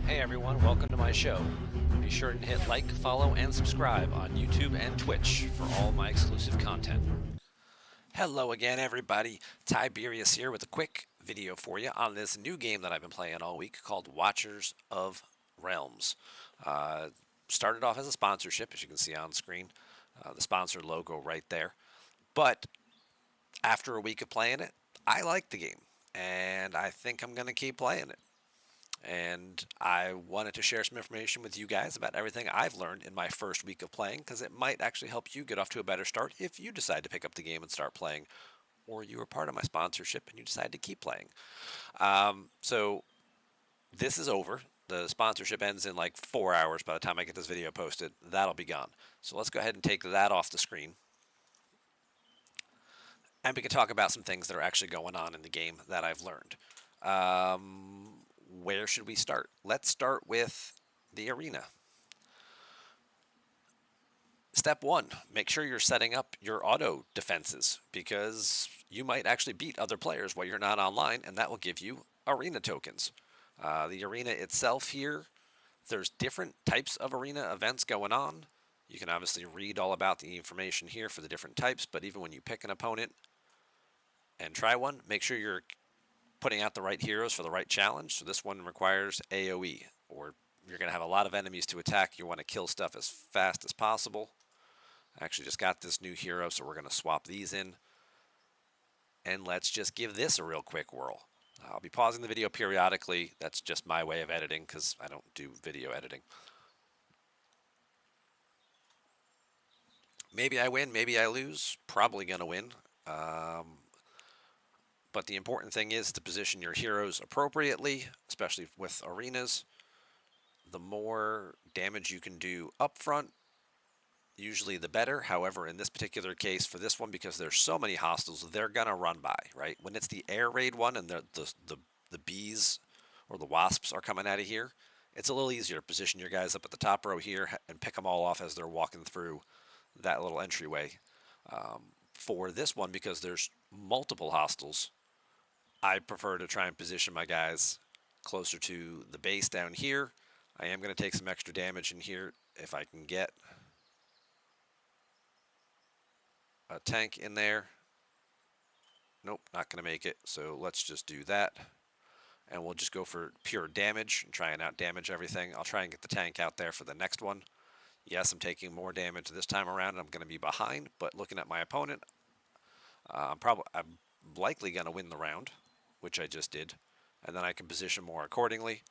Hey everyone, welcome to my show. Be sure to hit like, follow, and subscribe on YouTube and Twitch for all my exclusive content. Hello again, everybody. Tiberius here with a quick video for you on this new game that I've been playing all week called Watchers of Realms. Uh, Started off as a sponsorship, as you can see on screen, the sponsor logo right there. But after a week of playing it, I like the game, and I think I'm going to keep playing it. And I wanted to share some information with you guys about everything I've learned in my first week of playing, because it might actually help you get off to a better start if you decide to pick up the game and start playing, or you were part of my sponsorship and you decide to keep playing. So this is over. The sponsorship ends in like 4 hours by the time I get this video posted. That'll be gone. So let's go ahead and take that off the screen. And we can talk about some things that are actually going on in the game that I've learned. Where should we start? Let's start with the arena. Step one, make sure you're setting up your auto defenses, because you might actually beat other players while you're not online, and that will give you arena tokens. The arena itself here, there's different types of arena events going on. You can obviously read all about the information here for the different types, but even when you pick an opponent and try one, make sure you're putting out the right heroes for the right challenge. So this one requires AoE, or you're going to have a lot of enemies to attack. You want to kill stuff as fast as possible. I actually just got this new hero, so we're going to swap these in. And let's just give this a real quick whirl. I'll be pausing the video periodically. That's just my way of editing, because I don't do video editing. Maybe I win, maybe I lose. Probably going to win. But the important thing is to position your heroes appropriately, especially with arenas. The more damage you can do up front, usually the better. However, in this particular case, for this one, because there's so many hostiles, they're gonna run by, right? When it's the air raid one and the bees or the wasps are coming out of here, it's a little easier to position your guys up at the top row here and pick them all off as they're walking through that little entryway. For this one, because there's multiple hostiles, I prefer to try and position my guys closer to the base down here. I am going to take some extra damage in here if I can get a tank in there. Nope, not going to make it. So let's just do that. And we'll just go for pure damage and try and out damage everything. I'll try and get the tank out there for the next one. Yes, I'm taking more damage this time around, and I'm going to be behind. But looking at my opponent, I'm likely going to win the round, which I just did. And then I can position more accordingly.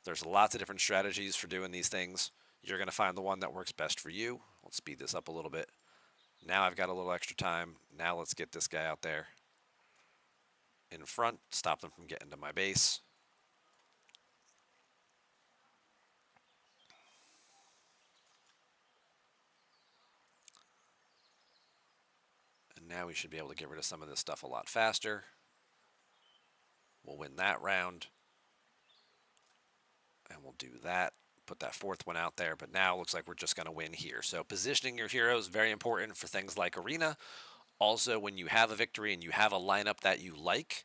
There's lots of different strategies for doing these things. You're going to find the one that works best for you. Let's speed this up a little bit. Now I've got a little extra time. Now let's get this guy out there in front, stop them from getting to my base. And now we should be able to get rid of some of this stuff a lot faster. We'll win that round. And we'll do that. Put that fourth one out there, but now it looks like we're just going to win here. So positioning your heroes, very important for things like arena. Also, when you have a victory and you have a lineup that you like,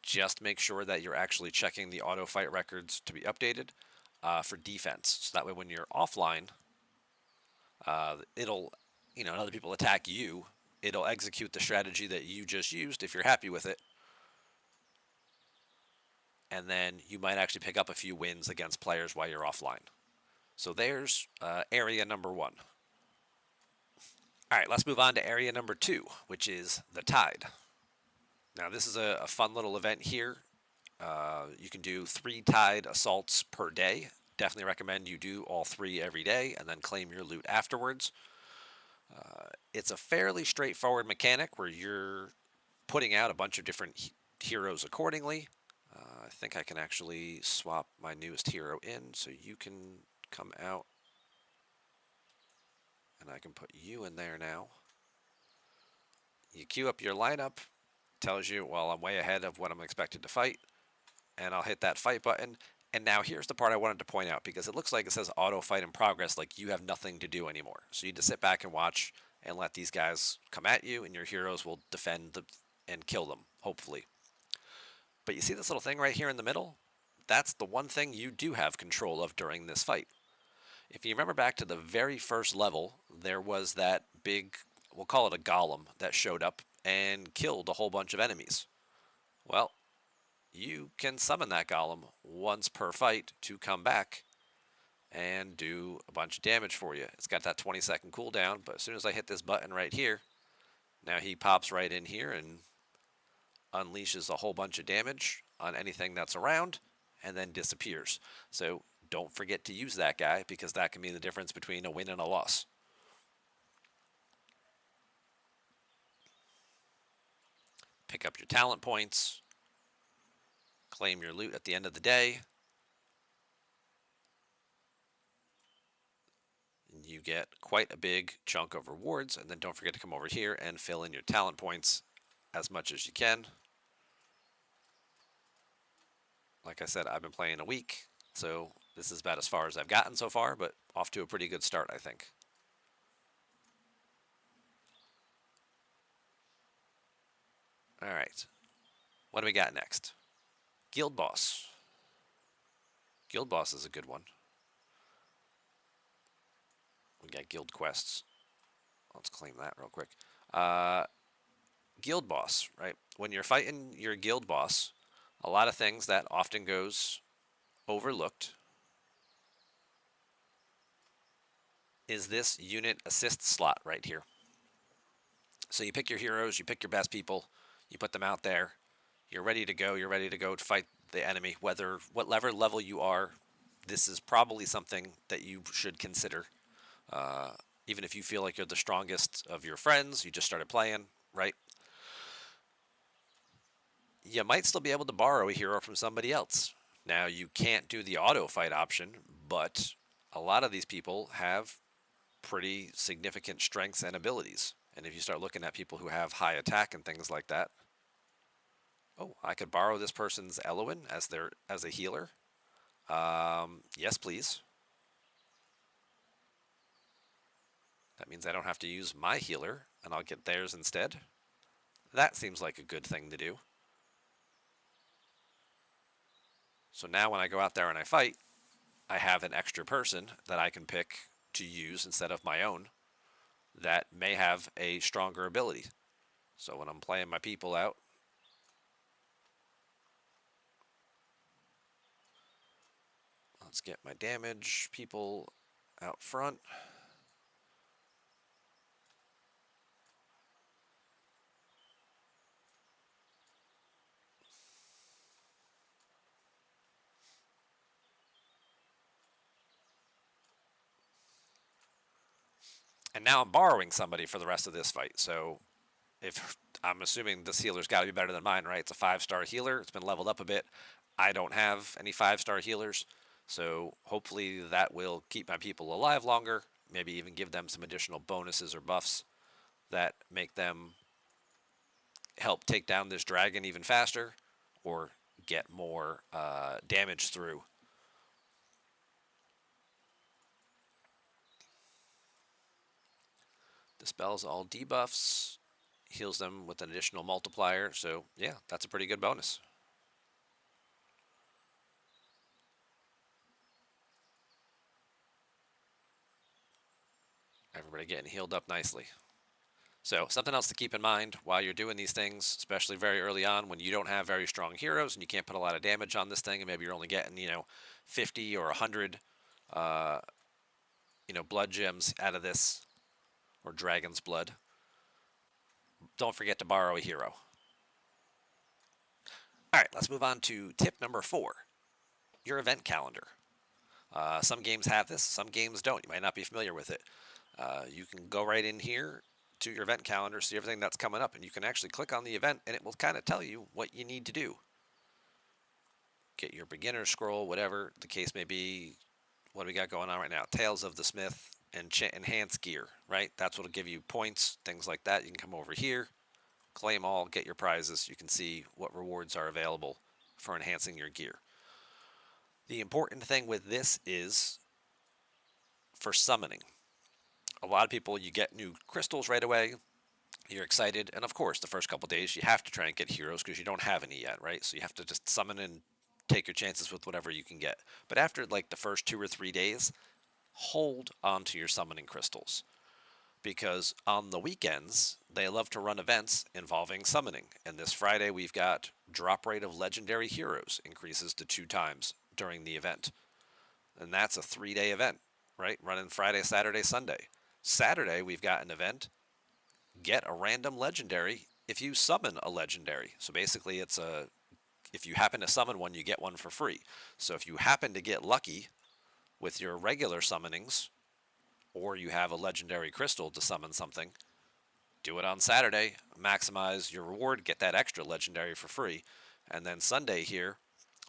just make sure that you're actually checking the auto fight records to be updated for defense. So that way when you're offline, it'll, and other people attack you, it'll execute the strategy that you just used if you're happy with it. And then you might actually pick up a few wins against players while you're offline. So there's area number one. All right, let's move on to area number two, which is the Tide. Now, this is a fun little event here. You can do 3 Tide assaults per day. Definitely recommend you do all 3 every day and then claim your loot afterwards. It's a fairly straightforward mechanic where you're putting out a bunch of different heroes accordingly. I think I can actually swap my newest hero in, so you can come out, and I can put you in there now. You queue up your lineup, tells you, well, I'm way ahead of what I'm expected to fight, and I'll hit that fight button. And now here's the part I wanted to point out, because it looks like it says auto fight in progress, like you have nothing to do anymore. So you just sit back and watch and let these guys come at you, and your heroes will defend and kill them, hopefully. But you see this little thing right here in the middle? that's the one thing you do have control of during this fight. If you remember back to the very first level, there was that big, we'll call it a golem, that showed up and killed a whole bunch of enemies. Well, you can summon that golem once per fight to come back and do a bunch of damage for you. It's got that 20-second cooldown, but as soon as I hit this button right here, now he pops right in here and unleashes a whole bunch of damage on anything that's around and then disappears. So don't forget to use that guy, because that can be the difference between a win and a loss. Pick up your talent points, claim your loot at the end of the day. You get quite a big chunk of rewards, and then don't forget to come over here and fill in your talent points as much as you can. Like I said, I've been playing a week, so this is about as far as I've gotten so far, but off to a pretty good start, I think. All right, what do we got next? Guild Boss. Guild Boss is a good one. We got guild quests. Let's claim that real quick. Guild Boss, right? When you're fighting your guild boss, a lot of things that often goes overlooked is this unit assist slot right here. So you pick your heroes, you pick your best people, you put them out there, you're ready to go, to fight the enemy, whatever level you are. This is probably something that you should consider. Even if you feel like you're the strongest of your friends, you just started playing, right? You might still be able to borrow a hero from somebody else. Now, you can't do the auto fight option, but a lot of these people have pretty significant strengths and abilities. And if you start looking at people who have high attack and things like that, oh, I could borrow this person's Eloin as a healer. Yes, please. That means I don't have to use my healer, and I'll get theirs instead. That seems like a good thing to do. So now when I go out there and I fight, I have an extra person that I can pick to use instead of my own that may have a stronger ability. So when I'm playing my people out, let's get my damage people out front. And now I'm borrowing somebody for the rest of this fight. So if I'm assuming this healer's got to be better than mine, right? It's a 5-star healer. It's been leveled up a bit. I don't have any 5-star healers. So hopefully that will keep my people alive longer. Maybe even give them some additional bonuses or buffs that make them help take down this dragon even faster or get more damage through. Dispels all debuffs, heals them with an additional multiplier. So yeah, that's a pretty good bonus. Everybody getting healed up nicely. So something else to keep in mind while you're doing these things, especially very early on when you don't have very strong heroes and you can't put a lot of damage on this thing, and maybe you're only getting 50 or 100 blood gems out of this, or dragon's blood. Don't forget to borrow a hero. All right, let's move on to tip number 4, your event calendar. Some games have this, some games don't. You might not be familiar with it. You can go right in here to your event calendar, see everything that's coming up, and you can actually click on the event and it will kind of tell you what you need to do. Get your beginner scroll, whatever the case may be. What do we got going on right now? Tales of the Smith and enhanced gear, right? That's what will give you points, things like that. You can come over here, claim all, get your prizes. You can see what rewards are available for enhancing your gear. The important thing with this is for summoning. A lot of people, you get new crystals right away. You're excited. And of course, the first couple days, you have to try and get heroes because you don't have any yet, right? So you have to just summon and take your chances with whatever you can get. But after like the first 2 or 3 days, hold on to your summoning crystals, because on the weekends they love to run events involving summoning. And this Friday we've got drop rate of legendary heroes increases to 2 times during the event. And that's a 3-day event, right? Running Friday, Saturday, Sunday. Saturday we've got an event, get a random legendary if you summon a legendary. So basically it's a, if you happen to summon one, you get one for free. So if you happen to get lucky with your regular summonings, or you have a legendary crystal to summon something, do it on Saturday, maximize your reward, get that extra legendary for free. And then Sunday here,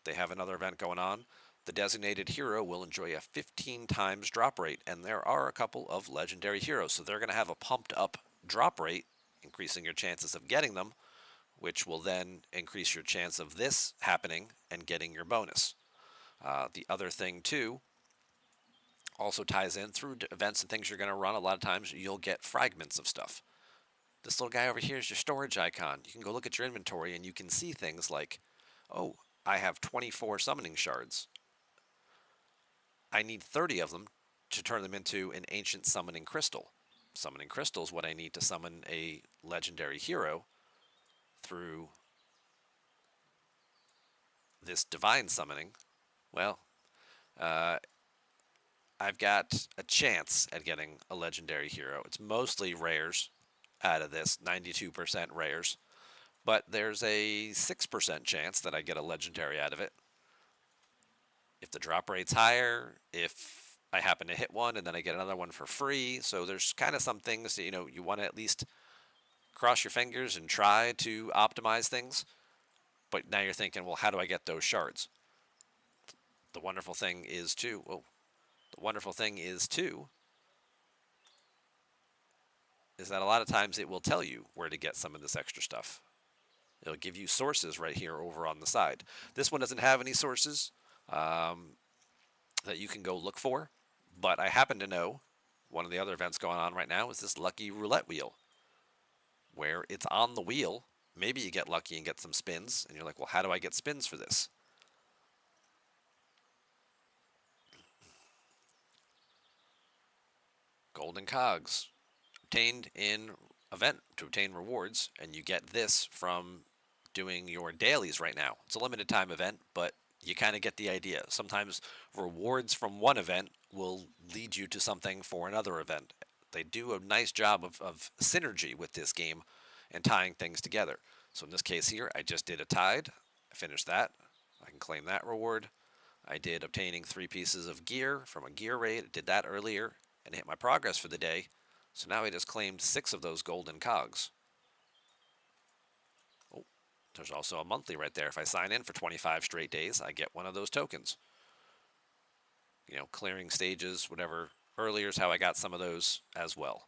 they have another event going on. The designated hero will enjoy a 15 times drop rate, and there are a couple of legendary heroes, so they're going to have a pumped up drop rate, increasing your chances of getting them, which will then increase your chance of this happening and getting your bonus. The other thing too also ties in through events and things you're going to run. A lot of times you'll get fragments of stuff. This little guy over here is your storage icon. You can go look at your inventory and you can see things like, oh, I have 24 summoning shards. I need 30 of them to turn them into an ancient summoning crystal. Summoning crystal is what I need to summon a legendary hero through this divine summoning. Well, I've got a chance at getting a legendary hero. It's mostly rares out of this, 92% rares. But there's a 6% chance that I get a legendary out of it. If the drop rate's higher, if I happen to hit one and then I get another one for free. So there's kind of some things that, you want to at least cross your fingers and try to optimize things. But now you're thinking, well, how do I get those shards? The wonderful thing is too, is that a lot of times it will tell you where to get some of this extra stuff. It'll give you sources right here over on the side. This one doesn't have any sources that you can go look for, but I happen to know one of the other events going on right now is this lucky roulette wheel, where it's on the wheel. Maybe you get lucky and get some spins, and you're like, well, how do I get spins for this? Golden cogs obtained in event to obtain rewards, and you get this from doing your dailies right now. It's a limited time event, but you kind of get the idea. Sometimes rewards from one event will lead you to something for another event. They do a nice job of synergy with this game and tying things together. So in this case here, I just did a tide. I finished that. I can claim that reward. I did obtaining 3 pieces of gear from a gear raid. I did that earlier and hit my progress for the day. So now I just claimed 6 of those golden cogs. Oh, there's also a monthly right there. If I sign in for 25 straight days, I get one of those tokens. Clearing stages, whatever. Earlier is how I got some of those as well.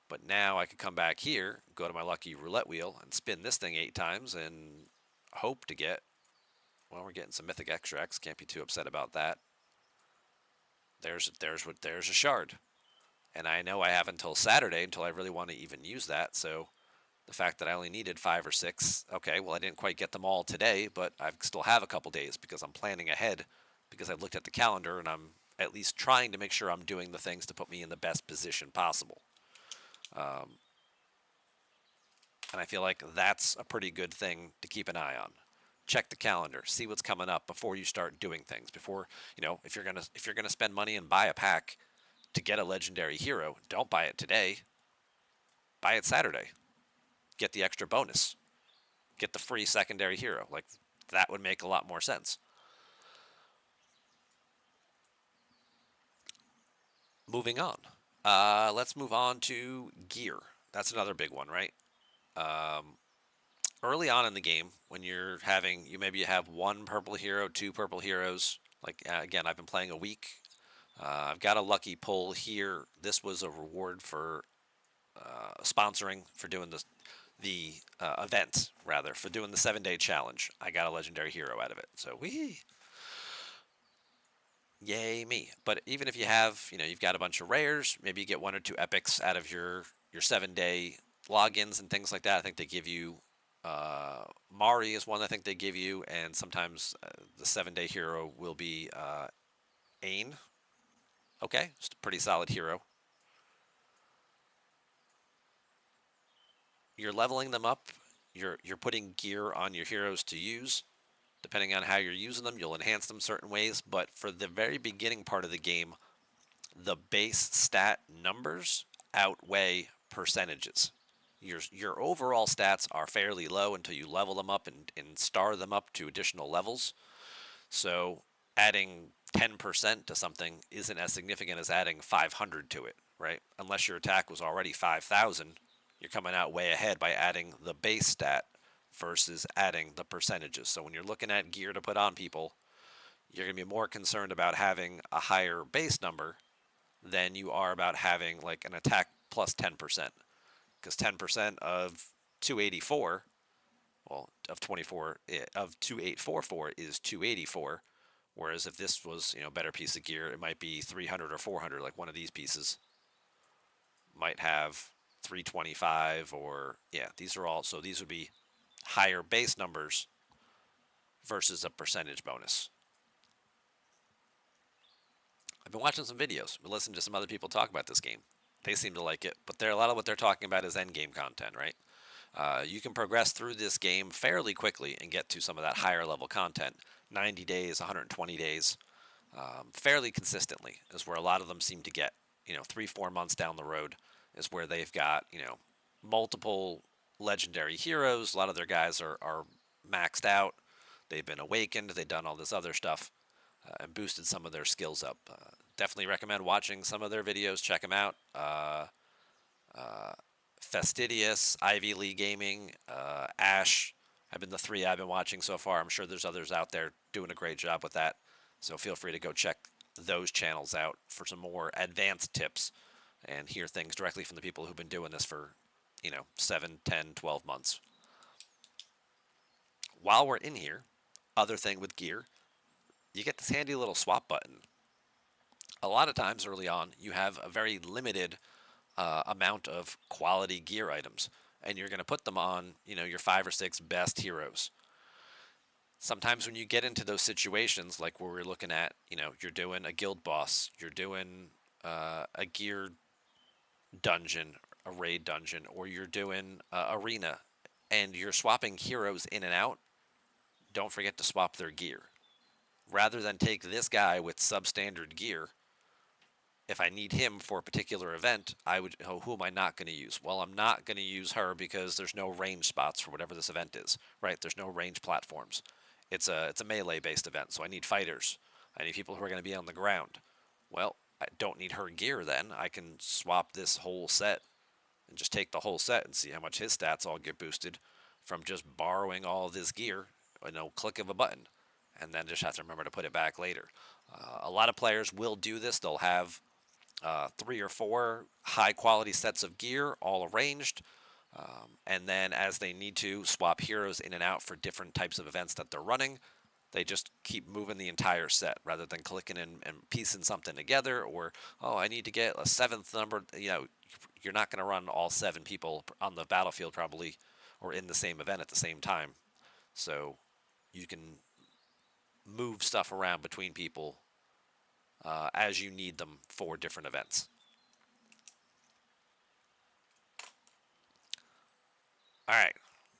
But now I could come back here, go to my lucky roulette wheel, and spin this thing 8 times and hope to get, well, we're getting some mythic extracts. Can't be too upset about that. There's a shard. And I know I have until Saturday until I really want to even use that. So the fact that I only needed 5 or 6, okay, well, I didn't quite get them all today, but I still have a couple days because I'm planning ahead, because I've looked at the calendar and I'm at least trying to make sure I'm doing the things to put me in the best position possible. And I feel like that's a pretty good thing to keep an eye on. Check the calendar, see what's coming up before you start doing things. Before, if you're gonna spend money and buy a pack to get a legendary hero, don't buy it today. Buy it Saturday. Get the extra bonus. Get the free secondary hero. Like, that would make a lot more sense. Moving on. Let's move on to gear. That's another big one, right? Early on in the game, when you maybe have 1 purple hero, 2 purple heroes. Like, again, I've been playing a week. I've got a lucky pull here. This was a reward for sponsoring, for doing the event, rather, for doing the 7-day challenge. I got a legendary hero out of it. So, yay me. But even if you have, you've got a bunch of rares, maybe you get 1 or 2 epics out of your 7-day logins and things like that. I think they give you Mari is one I think they give you, and sometimes the 7-day hero will be Ain. Okay, it's a pretty solid hero. You're leveling them up. You're putting gear on your heroes to use. Depending on how you're using them, you'll enhance them certain ways. But for the very beginning part of the game, the base stat numbers outweigh percentages. Your overall stats are fairly low until you level them up and star them up to additional levels. So adding 10% to something isn't as significant as adding 500 to it, right? Unless your attack was already 5,000, you're coming out way ahead by adding the base stat versus adding the percentages. So when you're looking at gear to put on people, you're going to be more concerned about having a higher base number than you are about having like an attack plus 10%. Because 10% of 284, well, of 24 of 2844 is 284. Whereas if this was, better piece of gear, it might be 300 or 400. Like one of these pieces might have 325, or yeah, these are all. So these would be higher base numbers versus a percentage bonus. I've been watching some videos, been listening to some other people talk about this game. They seem to like it, but a lot of what they're talking about is end game content, right? You can progress through this game fairly quickly and get to some of that higher level content. 90 days, 120 days, fairly consistently is where a lot of them seem to get. 3-4 months down the road is where they've got multiple legendary heroes. A lot of their guys are maxed out. They've been awakened. They've done all this other stuff and boosted some of their skills up. Definitely recommend watching some of their videos. Check them out. Uh, Fastidious, Ivy League Gaming, Ash have been the three I've been watching so far. I'm sure there's others out there doing a great job with that. So feel free to go check those channels out for some more advanced tips and hear things directly from the people who've been doing this for, 7, 10, 12 months. While we're in here, other thing with gear, you get this handy little swap button. A lot of times early on, you have a very limited amount of quality gear items, and you're going to put them on, your 5 or 6 best heroes. Sometimes when you get into those situations, like where we're looking at, you're doing a guild boss, you're doing a gear dungeon, a raid dungeon, or you're doing arena, and you're swapping heroes in and out, don't forget to swap their gear. Rather than take this guy with substandard gear, if I need him for a particular event, I would. Oh, who am I not going to use? Well, I'm not going to use her because there's no range spots for whatever this event is. Right? There's no range platforms. It's a melee based event, so I need fighters. I need people who are going to be on the ground. Well, I don't need her gear then. I can swap this whole set and just take the whole set and see how much his stats all get boosted from just borrowing all of this gear, click of a button, and then just have to remember to put it back later. A lot of players will do this. They'll have 3 or 4 high quality sets of gear all arranged. And then as they need to swap heroes in and out for different types of events that they're running, they just keep moving the entire set rather than clicking and piecing something together. Or, oh, I need to get a 7th number. You're not going to run all 7 people on the battlefield probably or in the same event at the same time. So you can move stuff around between people as you need them for different events. All right,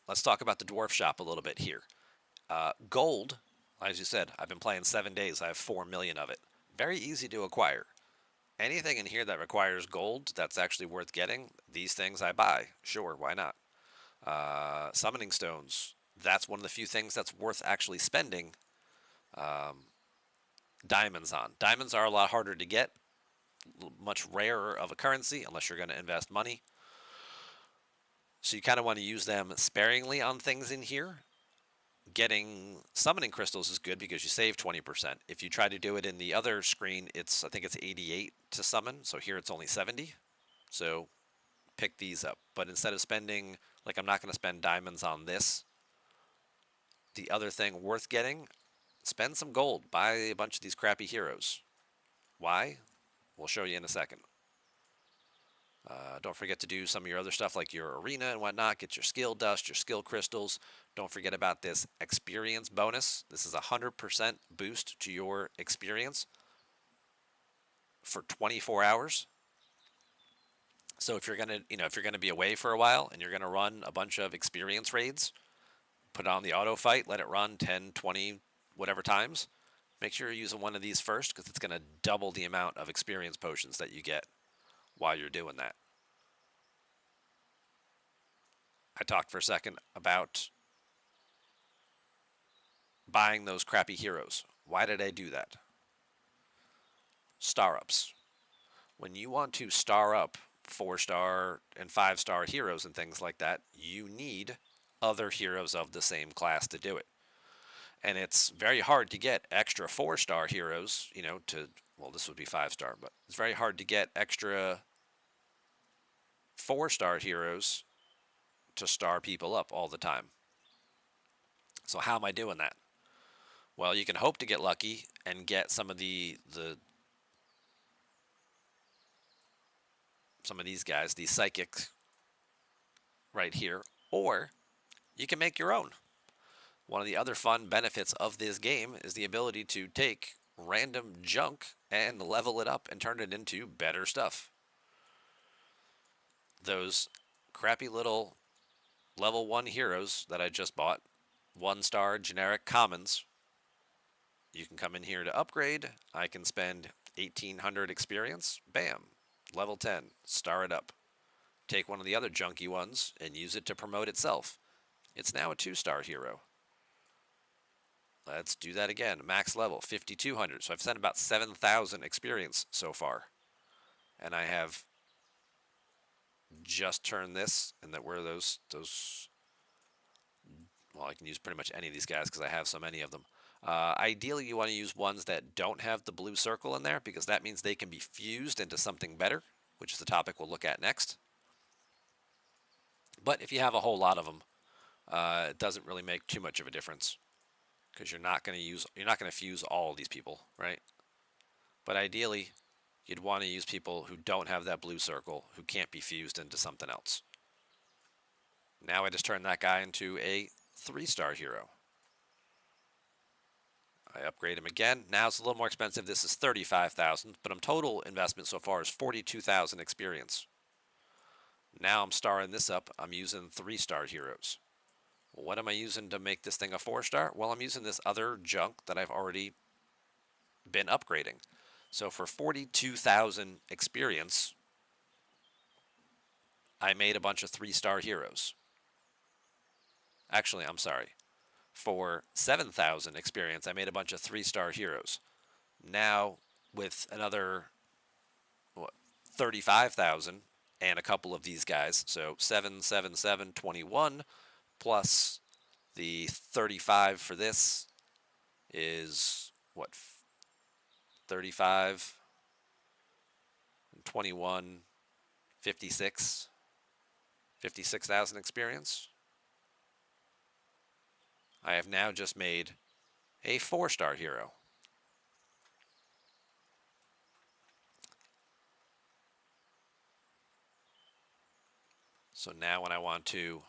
let's talk about the dwarf shop a little bit here. Gold, as you said, I've been playing 7 days. I have 4 million of it. Very easy to acquire. Anything in here that requires gold that's actually worth getting, these things I buy. Sure, why not? Summoning stones, that's one of the few things that's worth actually spending diamonds on. Diamonds are a lot harder to get, much rarer of a currency unless you're going to invest money. So you kind of want to use them sparingly on things in here. Getting summoning crystals is good because you save 20%. If you try to do it in the other screen, I think it's 88 to summon. So here it's only 70. So pick these up. But instead of spending, like I'm not going to spend diamonds on this, the other thing worth getting, spend some gold. Buy a bunch of these crappy heroes. Why? We'll show you in a second. Don't forget to do some of your other stuff like your arena and whatnot. Get your skill dust, your skill crystals. Don't forget about this experience bonus. This is a 100% boost to your experience for 24 hours. So if you're gonna, if you're gonna be away for a while and you're gonna run a bunch of experience raids, put it on the auto fight, let it run 10, 20, whatever times. Make sure you're using one of these first because it's gonna double the amount of experience potions that you get while you're doing that. I talked for a second about buying those crappy heroes. Why did I do that? Star ups. When you want to star up 4-star and 5-star heroes and things like that, you need other heroes of the same class to do it. And it's very hard to get extra 4-star heroes, well, this would be 5-star, but it's very hard to get extra 4-star heroes to star people up all the time. So how am I doing that? Well, you can hope to get lucky and get some of some of these guys, these psychics right here, or you can make your own. One of the other fun benefits of this game is the ability to take random junk and level it up and turn it into better stuff. Those crappy little level 1 heroes that I just bought, 1-star generic commons, you can come in here to upgrade. I can spend 1,800 experience. Bam. Level 10. Star it up. Take one of the other junky ones and use it to promote itself. It's now a 2-star hero. Let's do that again. Max level, 5,200. So I've spent about 7,000 experience so far. And I have just turned this, and that were those, well, I can use pretty much any of these guys because I have so many of them. Ideally, you want to use ones that don't have the blue circle in there because that means they can be fused into something better, which is the topic we'll look at next. But if you have a whole lot of them, it doesn't really make too much of a difference because you're not going to fuse all of these people, right? But ideally, you'd want to use people who don't have that blue circle, who can't be fused into something else. Now I just turned that guy into a 3-star hero. I upgrade him again. Now it's a little more expensive. This is 35,000, but my total investment so far is 42,000 experience. Now I'm starring this up. I'm using 3-star heroes. Well, what am I using to make this thing a 4-star? Well, I'm using this other junk that I've already been upgrading. So for 42,000 experience, I made a bunch of 3-star heroes. Actually, I'm sorry. For 7,000 experience, I made a bunch of 3-star heroes. Now, with another 35,000 and a couple of these guys, so 7, 7, 7, 21, plus the 35 for this is, 35, 21, 56, 56,000 experience. I have now just made a 4-star hero. So now when I want to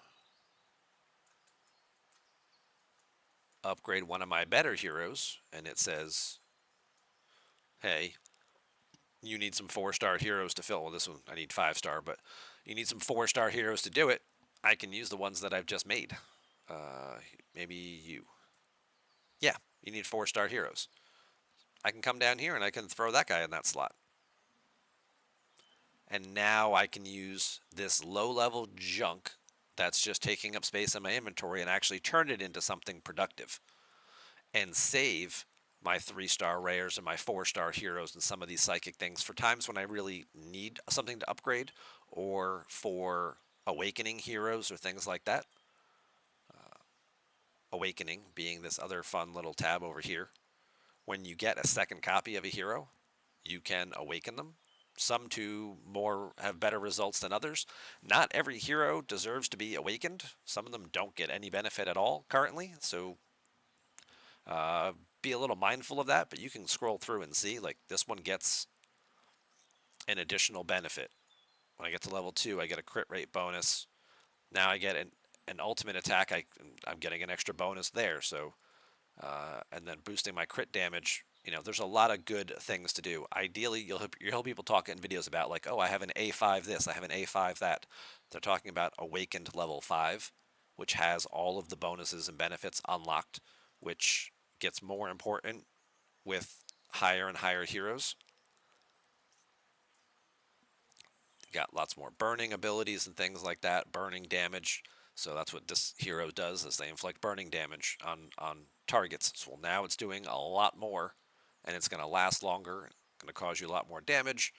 upgrade one of my better heroes, and it says, hey, you need some 4-star heroes to fill. Well, this one, I need 5-star, but you need some 4-star heroes to do it. I can use the ones that I've just made. Maybe you. Yeah, you need 4-star heroes. I can come down here and I can throw that guy in that slot. And now I can use this low-level junk that's just taking up space in my inventory and actually turn it into something productive and save my 3-star rares and my 4-star heroes and some of these psychic things for times when I really need something to upgrade, or for awakening heroes or things like that. Awakening being this other fun little tab over here. When you get a second copy of a hero, you can awaken them. Some to have better results than others. Not every hero deserves to be awakened. Some of them don't get any benefit at all currently, so be a little mindful of that, but you can scroll through and see, like, this one gets an additional benefit When I get to level 2, I get a crit rate bonus. Now I get an ultimate attack. I'm getting an extra bonus there. So and then boosting my crit damage. There's a lot of good things to do. Ideally, you'll hear people talk in videos about like, oh, I have an A5 this, I have an A5 that. They're talking about Awakened level 5, which has all of the bonuses and benefits unlocked, which gets more important with higher and higher heroes. You got lots more burning abilities and things like that, burning damage. So that's what this hero does, is they inflict burning damage on targets. So now it's doing a lot more, and it's going to last longer, going to cause you a lot more damage,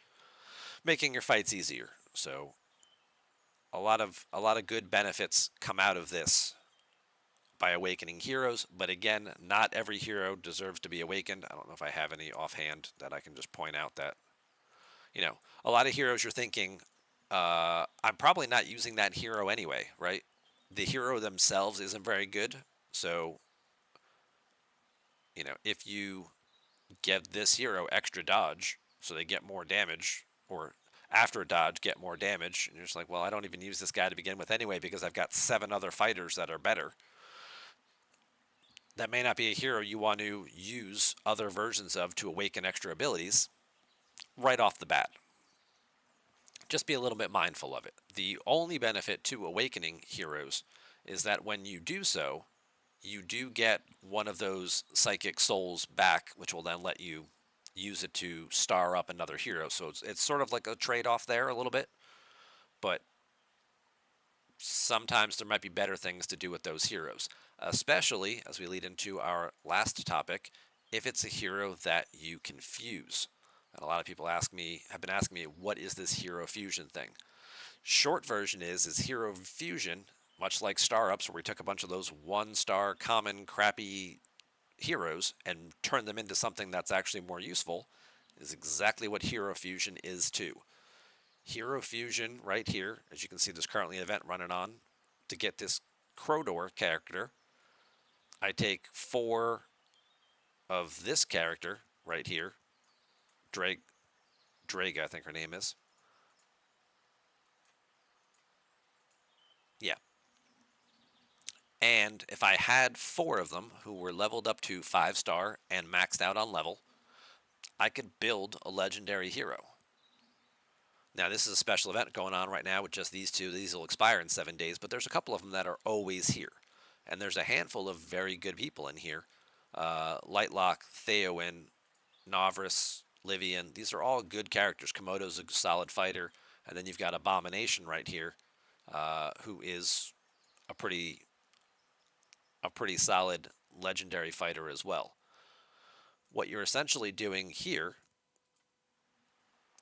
making your fights easier. So a lot of good benefits come out of this by awakening heroes, but again, not every hero deserves to be awakened. I don't know if I have any offhand that I can just point out that, a lot of heroes you're thinking, I'm probably not using that hero anyway, right? The hero themselves isn't very good, so, if you give this hero extra dodge, so they get more damage, or after dodge get more damage, and you're just like, well, I don't even use this guy to begin with anyway because I've got 7 other fighters that are better. That may not be a hero you want to use other versions of to awaken extra abilities right off the bat. Just be a little bit mindful of it. The only benefit to awakening heroes is that when you do so, you do get one of those psychic souls back, which will then let you use it to star up another hero. So it's sort of like a trade-off there a little bit, but sometimes there might be better things to do with those heroes, especially as we lead into our last topic, if it's a hero that you can fuse. And a lot of people have been asking me, what is this hero fusion thing? Short version is hero fusion, much like star ups, where we took a bunch of those 1-star common crappy heroes and turned them into something that's actually more useful, is exactly what hero fusion is too. Hero Fusion right here, as you can see, there's currently an event running on. To get this Crodor character, I take 4 of this character right here, Draga, I think her name is. Yeah. And if I had 4 of them who were leveled up to 5-star and maxed out on level, I could build a legendary hero. Now, this is a special event going on right now with just these 2. These will expire in 7 days, but there's a couple of them that are always here. And there's a handful of very good people in here. Lightlock, Theowen, Navris, Livian. These are all good characters. Komodo's a solid fighter. And then you've got Abomination right here, who is a pretty solid legendary fighter as well. What you're essentially doing here,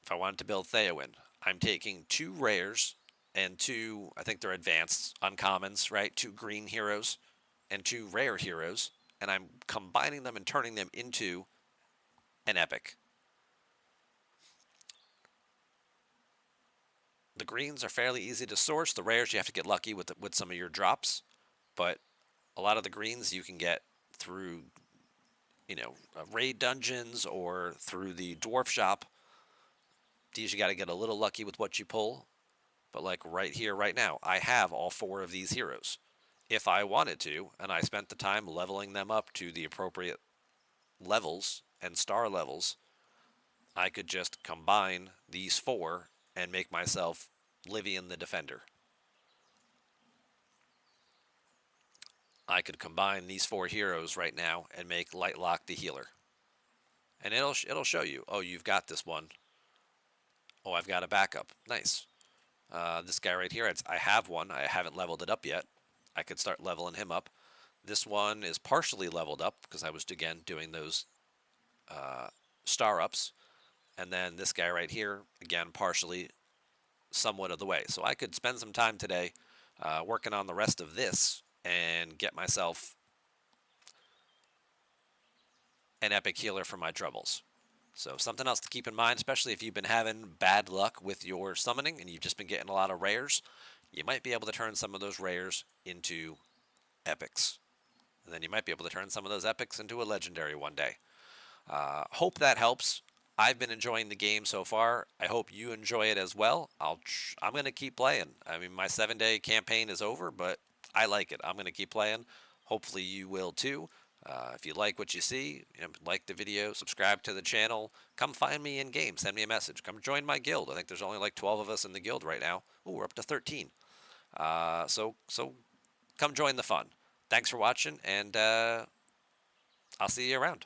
if I wanted to build Theowen, I'm taking 2 rares and 2, I think they're advanced uncommons, right? 2 green heroes and 2 rare heroes, and I'm combining them and turning them into an epic. The greens are fairly easy to source. The rares, you have to get lucky with some of your drops, but a lot of the greens you can get through, raid dungeons or through the dwarf shop. These you got to get a little lucky with what you pull. But like right here, right now, I have all 4 of these heroes. If I wanted to, and I spent the time leveling them up to the appropriate levels and star levels, I could just combine these 4 and make myself Livian the Defender. I could combine these 4 heroes right now and make Lightlock the Healer. And it'll show you, oh, you've got this one. Oh, I've got a backup. Nice. This guy right here, I have one. I haven't leveled it up yet. I could start leveling him up. This one is partially leveled up because I was, again, doing those star ups. And then this guy right here, again, partially somewhat of the way. So I could spend some time today working on the rest of this and get myself an epic healer for my troubles. So something else to keep in mind, especially if you've been having bad luck with your summoning and you've just been getting a lot of rares, you might be able to turn some of those rares into epics. And then you might be able to turn some of those epics into a legendary one day. Hope that helps. I've been enjoying the game so far. I hope you enjoy it as well. I'm going to keep playing. I mean, my 7-day campaign is over, but I like it. I'm going to keep playing. Hopefully you will too. If you like what you see, like the video, subscribe to the channel. Come find me in game. Send me a message. Come join my guild. I think there's only like 12 of us in the guild right now. Oh, we're up to 13. So come join the fun. Thanks for watching, and I'll see you around.